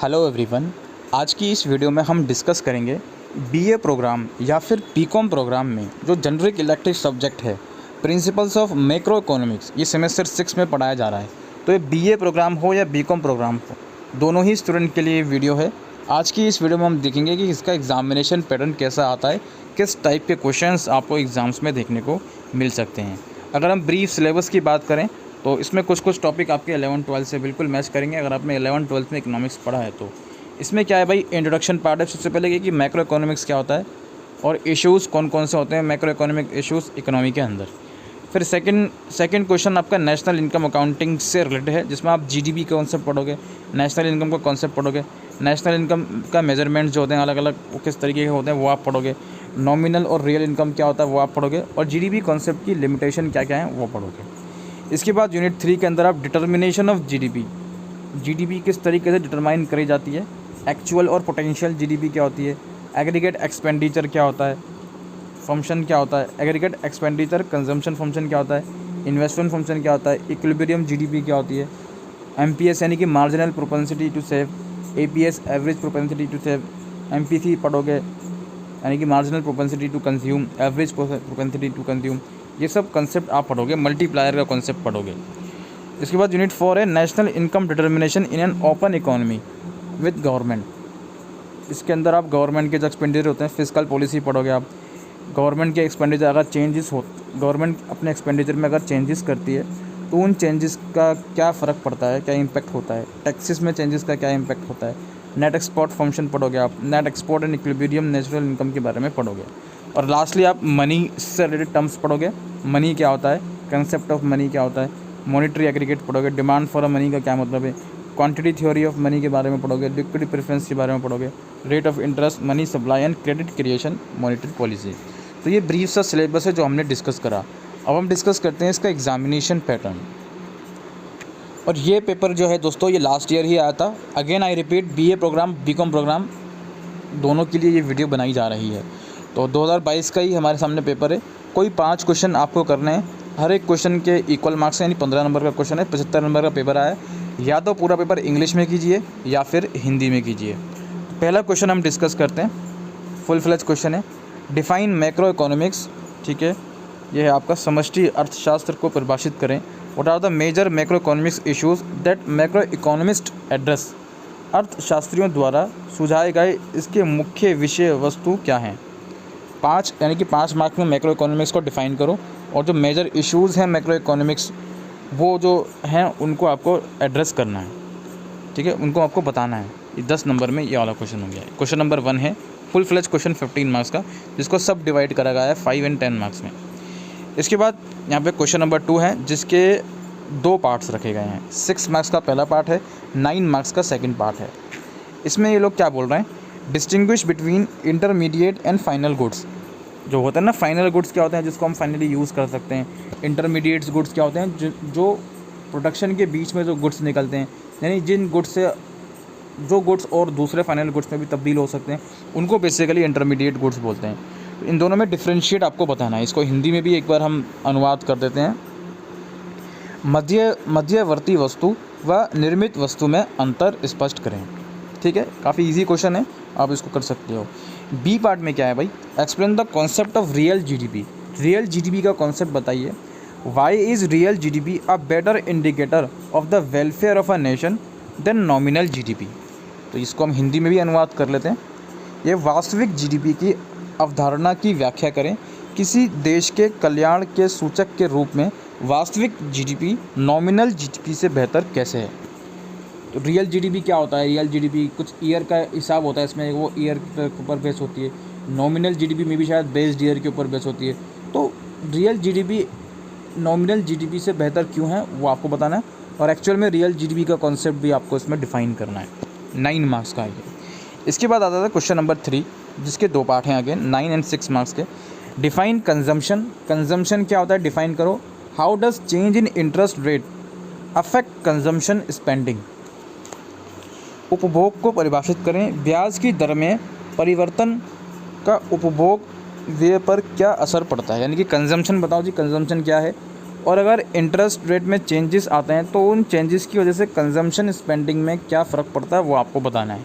Hello everyone. आज की इस वीडियो में हम डिस्कस करेंगे बीए प्रोग्राम या फिर बीकॉम प्रोग्राम में जो जनरिक इलेक्टिव सब्जेक्ट है प्रिंसिपल्स ऑफ मैक्रो इकोनॉमिक्स, ये सेमेस्टर 6 में पढ़ाया जा रहा है। तो ये बीए प्रोग्राम हो या बीकॉम प्रोग्राम हो, दोनों ही स्टूडेंट के लिए वीडियो है। आज की इस वीडियो में हम देखेंगे कि इसका एग्जामिनेशन पैटर्न कैसा आता है, किस टाइप के क्वेश्चंस आपको एग्ज़ाम्स में देखने को मिल सकते हैं। अगर हम ब्रीफ सिलेबस की बात करें तो इसमें कुछ टॉपिक आपके 11-12 से बिल्कुल मैच करेंगे। अगर आपने 11-12 में इकोनॉमिक्स पढ़ा है तो इसमें क्या है भाई, इंट्रोडक्शन पार्ट है। सबसे पहले कि मैक्रो इकोनॉमिक्स क्या होता है और इश्यूज़ कौन कौन से होते हैं मैक्रो इकोनॉमिक इश्यूज़ इकोनॉमी के अंदर। फिर सेकंड क्वेश्चन आपका नेशनल इनकम अकाउंटिंग से रिलेटेड है, जिसमें आप जीडीपी का कॉन्सेप्ट पढ़ोगे, नेशनल इनकम का कॉन्सेप्ट पढ़ोगे, नेशनल इनकम का मेजरमेंट जो होते हैं अलग अलग वो किस तरीके के होते हैं वो आप पढ़ोगे, नॉमिनल और रियल इनकम क्या होता है वो आप पढ़ोगे, और जीडीपी कॉन्सेप्ट की लिमिटेशन क्या क्या है वो पढ़ोगे। इसके बाद यूनिट 3 के अंदर आप डिटर्मिनेशन ऑफ जीडीपी किस तरीके से डिटरमाइन करी जाती है, एक्चुअल और पोटेंशियल जीडीपी क्या होती है, एग्रीगेट एक्सपेंडिचर क्या होता है, फंक्शन क्या होता है, एग्रीगेट एक्सपेंडिचर कंजम्पशन फंक्शन क्या होता है, इन्वेस्टमेंट फंक्शन क्या होता है, इक्विलिब्रियम जीडीपी क्या होती है, एमपीएस यानी कि marginal propensity to save, APS average propensity to save, MPC पढ़ोगे यानी कि marginal propensity to consume, average propensity to consume, ये सब कंसेप्ट आप पढ़ोगे, मल्टीप्लायर का कॉन्सेप्ट पढ़ोगे। इसके बाद यूनिट 4 है national income determination in an open economy with government. इसके अंदर आप गवर्नमेंट के जो एक्सपेंडिचर होते हैं, फिस्कल पॉलिसी पढ़ोगे आप। गवर्नमेंट के एक्सपेंडिचर अगर गवर्नमेंट अपने एक्सपेंडिचर में अगर चेंजेस करती है तो उन चेंजेस का क्या फ़र्क पड़ता है, क्या इम्पैक्ट होता है, टैक्सेस में चेंजेस का क्या इम्पैक्ट होता है। नेट एक्सपोर्ट फंक्शन पढ़ोगे आप, net export and equilibrium natural income के बारे में पढ़ोगे। और लास्टली आप मनी से रिलेटेड टर्म्स पढ़ोगे, मनी क्या होता है, कंसेप्ट ऑफ मनी क्या होता है, मॉनेटरी एग्रीगेट पढ़ोगे, डिमांड फॉर मनी का क्या मतलब है, क्वांटिटी थ्योरी ऑफ मनी के बारे में पढ़ोगे, लिक्विड प्रेफरेंस के बारे में पढ़ोगे, rate of interest, money supply and credit creation, monetary policy. तो ये ब्रीफ सा सिलेबस है जो हमने डिस्कस करा। अब हम डिस्कस करते हैं इसका एग्जामिनेशन पैटर्न। और ये पेपर जो है दोस्तों ये लास्ट ईयर ही आया था। Again I repeat, BA programme BCom programme दोनों के लिए ये वीडियो बनाई जा रही है। तो 2022 का ही हमारे सामने पेपर है। कोई 5 क्वेश्चन आपको करने हैं, हर एक क्वेश्चन के इक्वल मार्क्स हैं, यानी 15 नंबर का क्वेश्चन है, 75 नंबर का पेपर आया है। या तो पूरा पेपर इंग्लिश में कीजिए या फिर हिंदी में कीजिए। पहला क्वेश्चन हम डिस्कस करते हैं, फुल फ्लेज क्वेश्चन है, डिफाइन मैक्रो इकोनॉमिक्स। ठीक है, यह है आपका समष्टि अर्थशास्त्र को परिभाषित करें। What are the major macro economics issues that macro economist address. अर्थशास्त्रियों द्वारा सुझाए गए इसके मुख्य विषय वस्तु क्या हैं। 5 यानी कि 5 मार्क्स में मैक्रो इकोनॉमिक्स को डिफ़ाइन करो, और जो मेजर इश्यूज़ हैं मैक्रो इकोनॉमिक्स वो जो हैं उनको आपको एड्रेस करना है। ठीक है, उनको आपको बताना है। ये 10 नंबर में ये वाला क्वेश्चन हो गया है। क्वेश्चन नंबर 1 है फुल फ्लेज क्वेश्चन 15 मार्क्स का, जिसको सब डिवाइड करा गया है 5 और 10 मार्क्स में। इसके बाद यहाँ पे क्वेश्चन नंबर 2 है, जिसके 2 पार्ट्स रखे गए हैं। 6 मार्क्स का पहला पार्ट है, 9 मार्क्स का सेकंड पार्ट है। इसमें ये लोग क्या बोल रहे हैं, distinguish between intermediate and final goods. जो होता है ना, फाइनल गुड्स क्या होते हैं जिसको हम फाइनली यूज़ कर सकते हैं, इंटरमीडिएट्स गुड्स क्या होते हैं जो प्रोडक्शन के बीच में जो गुड्स निकलते हैं, यानी जिन गुड्स से जो गुड्स और दूसरे फाइनल गुड्स में भी तब्दील हो सकते हैं, उनको बेसिकली इंटरमीडिएट गुड्स बोलते हैं। तो इन दोनों में डिफ्रेंशिएट आपको बताना है। इसको हिंदी में भी एक बार हम अनुवाद कर देते हैं। मध्यवर्ती वस्तु व निर्मित वस्तु में अंतर स्पष्ट करें। ठीक है, काफ़ी इजी क्वेश्चन है, आप इसको कर सकते हो। बी पार्ट में क्या है भाई, explain the concept of real GDP. Real GDP का कॉन्सेप्ट बताइए। Why is real GDP a better indicator of the welfare of a nation than nominal GDP. तो इसको हम हिंदी में भी अनुवाद कर लेते हैं। ये वास्तविक जीडीपी की अवधारणा की व्याख्या करें। किसी देश के कल्याण के सूचक के रूप में वास्तविक जीडीपी नॉमिनल जीडीपी से बेहतर कैसे है। तो रियल जीडीपी क्या होता है, रियल जीडीपी कुछ ईयर का हिसाब होता है, इसमें वो ईयर के ऊपर बेस होती है। नॉमिनल जीडीपी में भी शायद बेस्ड ईयर के ऊपर बेस होती है। तो रियल जीडीपी नॉमिनल जीडीपी से बेहतर क्यों है वो आपको बताना है, और एक्चुअल में रियल जीडीपी का कॉन्सेप्ट भी आपको इसमें डिफाइन करना है। 9 मार्क्स का है ये। इसके बाद आता था क्वेश्चन नंबर 3, जिसके 2 पार्ट हैं अगेन, 9 और 6 मार्क्स के। Define consumption. कंजम्पशन क्या होता है, डिफाइन करो। How does change in interest rate affect consumption spending. उपभोग को परिभाषित करें। ब्याज की दर में परिवर्तन का उपभोग व्यय पर क्या असर पड़ता है। यानी कि कंजम्पशन बताओ जी, कंजम्पशन क्या है, और अगर इंटरेस्ट रेट में चेंजेस आते हैं तो उन चेंजेस की वजह से कंजम्पशन स्पेंडिंग में क्या फ़र्क पड़ता है वो आपको बताना है।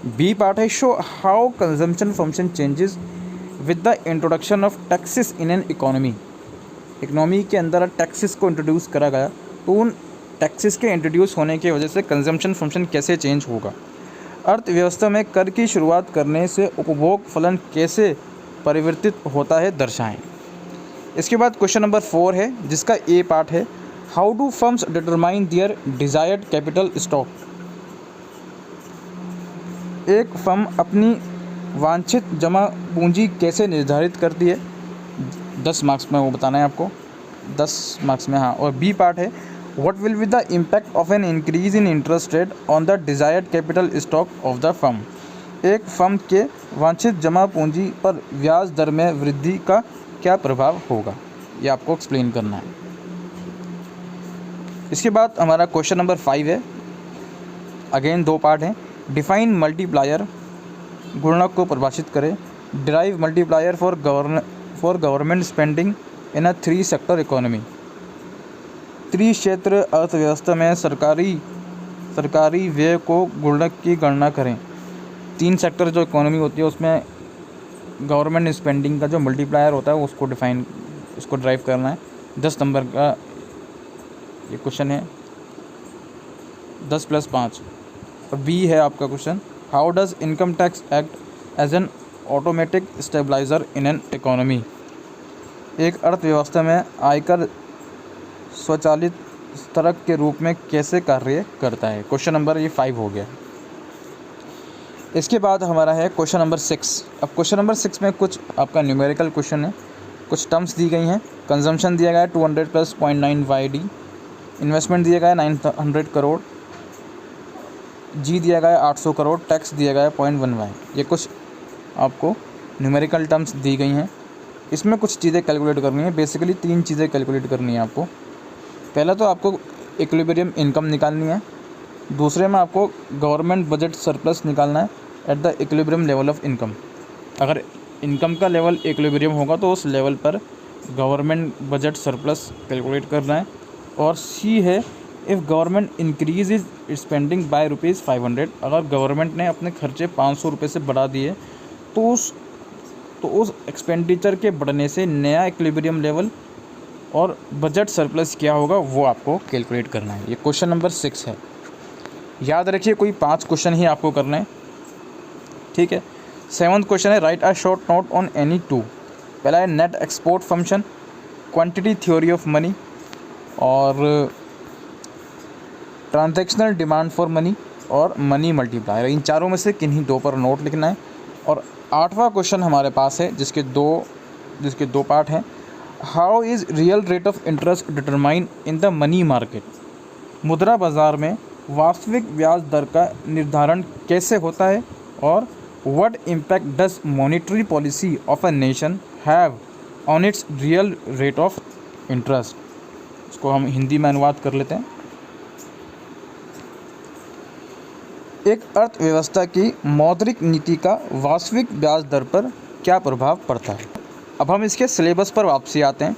बी पार्ट है show how consumption function changes with the introduction of taxes in an economy. Economy के अंदर टैक्सेस को इंट्रोड्यूस करा गया तो उन टैक्सेस के इंट्रोड्यूस होने की वजह से कंजम्पशन फंक्शन कैसे चेंज होगा। अर्थव्यवस्था में कर की शुरुआत करने से उपभोग फलन कैसे परिवर्तित होता है दर्शाएं। इसके बाद क्वेश्चन नंबर 4 है जिसका ए पार्ट है how do firms determine there desired capital stock. एक फर्म अपनी वांछित जमा पूंजी कैसे निर्धारित करती है, 10 मार्क्स में वो बताना है आपको, 10 मार्क्स में। हाँ, और बी पार्ट है what will be the impact of an increase in interest rate on the desired capital stock of the firm. एक फर्म के वांछित जमा पूंजी पर ब्याज दर में वृद्धि का क्या प्रभाव होगा, ये आपको एक्सप्लेन करना है। इसके बाद हमारा क्वेश्चन नंबर 5 है, अगेन 2 पार्ट हैं। डिफाइन मल्टीप्लायर, गुणक को परिभाषित करें। Derive multiplier for government spending in a 3 sector economy. त्रिक्षेत्र अर्थव्यवस्था में सरकारी व्यय को गुणक की गणना करें। 3 सेक्टर जो इकोनॉमी होती है उसमें गवर्नमेंट स्पेंडिंग का जो मल्टीप्लायर होता है उसको ड्राइव करना है। 10 नंबर का ये क्वेश्चन है, 10 + 5। और बी है आपका question how does income tax act as an automatic stabiliser in an economy. एक अर्थव्यवस्था में आयकर स्वचालित स्तरक के रूप में कैसे कार्य करता है। क्वेश्चन नंबर ये 5 हो गया। इसके बाद हमारा है क्वेश्चन नंबर 6। अब क्वेश्चन नंबर 6 में कुछ आपका न्यूमेरिकल क्वेश्चन है, कुछ टर्म्स दी गई हैं। कंजम्पशन दिया गया है 200 + 0.9 YD, इन्वेस्टमेंट दिया गया है 900 करोड़, जी दिया गया है 800 करोड़, टैक्स दिया गया है 0.1 Y। ये कुछ आपको न्यूमेरिकल टर्म्स दी गई हैं। इसमें कुछ चीज़ें कैलकुलेट करनी है, बेसिकली 3 चीज़ें कैलकुलेट करनी है आपको। पहला तो आपको इक्विलिब्रियम इनकम निकालनी है, दूसरे में आपको गवर्नमेंट बजट सरप्लस निकालना है at the equilibrium level of income. अगर इनकम का लेवल इक्विलिब्रियम होगा तो उस लेवल पर गवर्नमेंट बजट सरप्लस कैलकुलेट करना है। और सी है if government increase is spending by ₹500, अगर गवर्नमेंट ने अपने खर्चे 500 रुपये से बढ़ा दिए तो उस एक्सपेंडिचर के बढ़ने से नया इक्विलिब्रियम लेवल और बजट सरप्लस क्या होगा वो आपको कैलकुलेट करना है। ये क्वेश्चन नंबर 6 है। याद रखिए कोई 5 क्वेश्चन ही आपको करने हैं, ठीक है। 7वां क्वेश्चन है right a short note on any 2। पहला है net export function, quantity theory of money और ट्रांजैक्शनल डिमांड फॉर मनी और मनी मल्टीप्लायर। इन चारों में से किन्हीं 2 पर नोट लिखना है। और 8वां क्वेश्चन हमारे पास है जिसके दो पार्ट हैं। How is real rate of interest determine in the money market. मुद्रा बाजार में वास्तविक ब्याज दर का निर्धारण कैसे होता है और what impact does monetary policy of a nation have on it's real rate of interest. इसको हम हिंदी में अनुवाद कर लेते हैं। एक अर्थव्यवस्था की मौद्रिक नीति का वास्तविक ब्याज दर पर क्या प्रभाव पड़ता है। अब हम इसके सिलेबस पर वापसी आते हैं।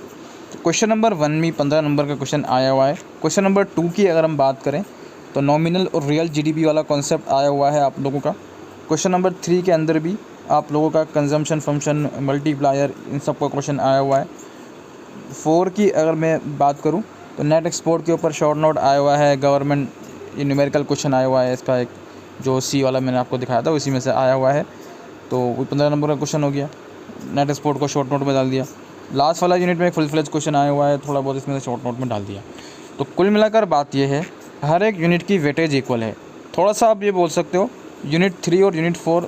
क्वेश्चन नंबर 1 में 15 नंबर का क्वेश्चन आया हुआ है। क्वेश्चन नंबर 2 की अगर हम बात करें तो नॉमिनल और रियल जीडीपी वाला कॉन्सेप्ट आया हुआ है आप लोगों का। क्वेश्चन नंबर 3 के अंदर भी आप लोगों का कंजम्पशन फंक्शन, मल्टीप्लायर, इन सब का क्वेश्चन आया हुआ है। 4 की अगर मैं बात करूं तो नेट एक्सपोर्ट के ऊपर शॉर्ट नोट आया हुआ है। गवर्नमेंट ये न्यूमेरिकल क्वेश्चन आया हुआ है, इसका एक जो सी वाला मैंने आपको दिखाया था उसी में से आया हुआ है। तो 15 नंबर का क्वेश्चन हो गया, नेट एक्सपोर्ट को शॉर्ट नोट में डाल दिया। लास्ट वाला यूनिट में एक फुल फ्लेज क्वेश्चन आया हुआ है, थोड़ा बहुत इसमें से शॉर्ट नोट में डाल दिया। तो कुल मिलाकर बात यह है हर एक यूनिट की वेटेज इक्वल है। थोड़ा सा आप ये बोल सकते हो यूनिट 3 और यूनिट 4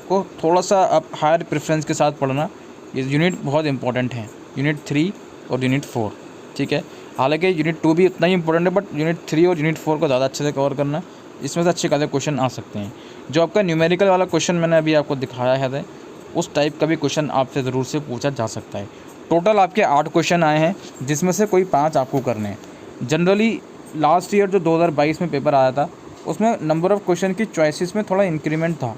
को थोड़ा सा आप हायर प्रेफरेंस के साथ पढ़ना, ये यूनिट बहुत इंपॉर्टेंट है, यूनिट 3 और यूनिट 4, ठीक है। हालांकि यूनिट 2 भी उतना ही इंपॉर्टेंट है, बट यूनिट 3 और यूनिट 4 को ज़्यादा अच्छे से कवर करना, इसमें से अच्छे खासे क्वेश्चन आ सकते हैं। जो आपका न्यूमेरिकल वाला क्वेश्चन मैंने अभी आपको दिखाया है उस टाइप का भी क्वेश्चन आपसे ज़रूर से पूछा जा सकता है। टोटल आपके 8 क्वेश्चन आए हैं जिसमें से कोई 5 आपको करने हैं। जनरली लास्ट ईयर जो 2022 में पेपर आया था उसमें नंबर ऑफ़ क्वेश्चन की चॉइसेस में थोड़ा इंक्रीमेंट था।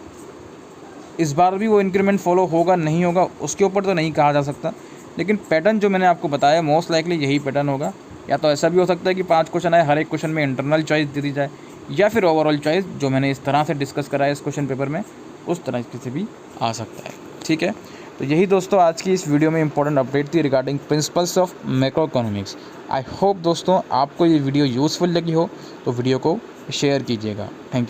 इस बार भी वो इंक्रीमेंट फॉलो होगा नहीं होगा उसके ऊपर तो नहीं कहा जा सकता, लेकिन पैटर्न जो मैंने आपको बताया मोस्ट लाइकली यही पैटर्न होगा। या तो ऐसा भी हो सकता है कि 5 क्वेश्चन आए, हर एक क्वेश्चन में इंटरनल चॉइस दे दी जाए, या फिर ओवरऑल चॉइस जो मैंने इस तरह से डिस्कस करा है इस क्वेश्चन पेपर में, उस तरह से भी आ सकता है। ठीक है, तो यही दोस्तों आज की इस वीडियो में इंपॉर्टेंट अपडेट थी regarding principles of macro economics. I hope दोस्तों आपको ये वीडियो यूज़फुल लगी हो, तो वीडियो को शेयर कीजिएगा। Thank you.